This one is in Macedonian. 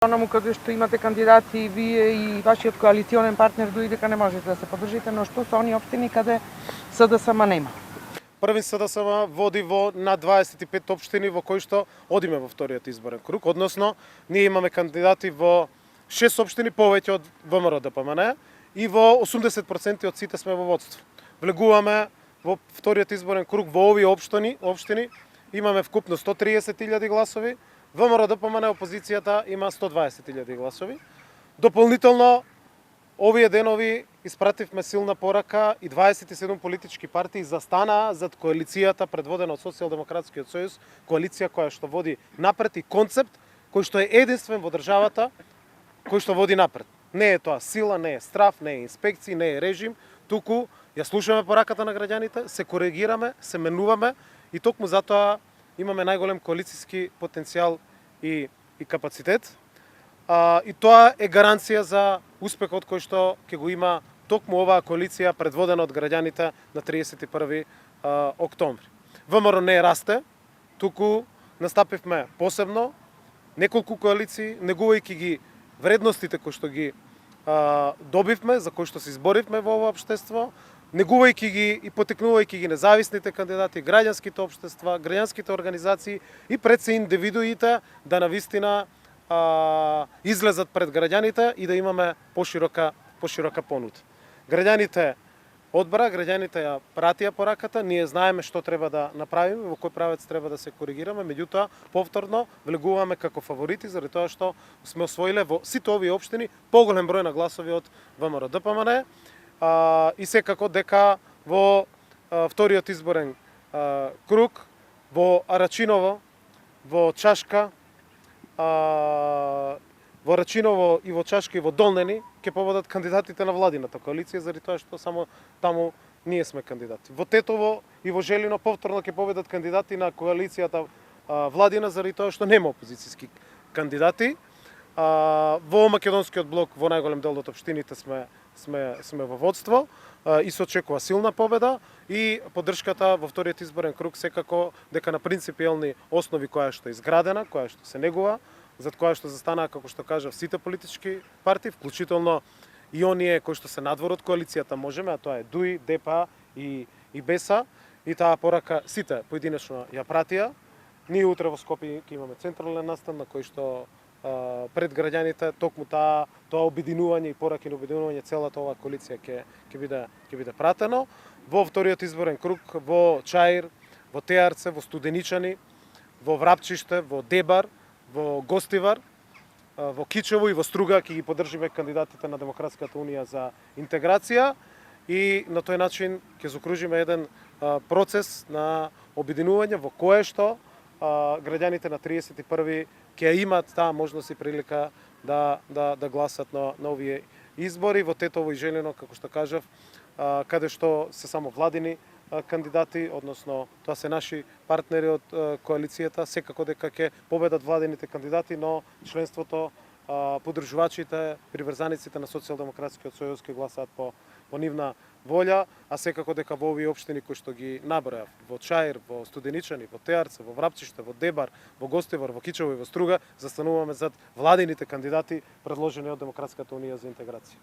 Онаму каде што имате кандидати вие и вашиот коалиционен партнер дури дека не можете да се подржите, но што со оние општини каде СДСМ нема? Првин СДСМ води во над 25 општини во кои што одиме во вториот изборен круг, односно ние имаме кандидати во 6 општини повеќе од ВМРО ДПМН и во 80% од сите сме во водство. Влегуваме во вториот изборен круг во овие општини, имаме вкупно 130.000 гласови, ВМРО ДПМН опозицијата има 120.000 гласови. Дополнително, овие денови испративме силна порака и 27 политички партии застанаа зад коалицијата предводена од Социјалдемократскиот сојуз, коалиција која што води напред и концепт кој што е единствен во државата, кој што води напред. Не е тоа сила, не е страф, не е инспекции, не е режим, туку ја слушаме пораката на граѓаните, се коригираме, се менуваме и токму затоа имаме најголем коалицијски потенцијал и капацитет. И тоа е гаранција за успехот кој што ќе го има токму оваа коалиција предводена од граѓаните на 31 октомври. ВМРО не расте, туку настапивме посебно неколку коалиции, негувајќи ги вредностите кои што ги добивме, за кои што се изборивме во ова општество, негувајќи ги и потекнувајќи ги независните кандидати, граѓанските општества, граѓанските организации и пред се индивидуите да навистина излезат пред граѓаните и да имаме поширока понуда. Граѓаните одбара, граѓаните ја пратија пораката, ние знаеме што треба да направиме, во кој правец треба да се коригираме, меѓутоа повторно влегуваме како фаворити заради тоа што сме освоиле во сите овие општини поголем број на гласови од ВМРО ДПМН. И секако дека во вториот изборен круг во Арачиново, во Чашка, во Рачиново и во Чашка и во Долнени ќе победат кандидатите на владината коалиција заради тоа што само таму ние сме кандидати. Во Тетово и во Желино повторно ќе победат кандидати на коалицијата владина заради тоа што нема опозицијски кандидати. Во македонскиот блок во најголем дел од општините сме во водство и се очекува силна победа и поддршката во вториот изборен круг секако дека на принципиелни основи која што е изградена, која што се негува, зад која што застанаа, како што кажав, сите политички партии, вклучително и оние кои што се надвор од коалицијата можеме, а тоа е ДУИ, ДПА и БЕСА, и таа порака сите поединечно ја пратија. Ние утре во Скопје ќе имаме централен настан на кој што пред граѓаните токму тоа обединување и пораки на обединување целата оваа коалиција ќе биде пратено. Во вториот изборен круг во Чаир, во Теарце, во Студеничани, во Врапчиште, во Дебар, во Гостивар, во Кичево и во Струга ќе ги поддржиме кандидатите на Демократската унија за интеграција и на тој начин ќе закружиме еден процес на обединување во кое што граѓаните на 31 ќе имат таа можност и прилика да гласат на овие избори. Во Тетово и Желино, како што кажав, каде што се само владини кандидати, односно тоа се наши партнери од коалицијата, секако дека ќе победат владините кандидати, но членството, поддржувачите, приврзаниците на Социјалдемократскиот сојуз ќе гласаат по нивна волја, а секако дека во овие општини кои што ги набројав, во Чаир, во Студеничани, во Теарце, во Врапчиште, во Дебар, во Гостивар, во Кичево и во Струга, застануваме зад владините кандидати предложени од Демократската унија за интеграција.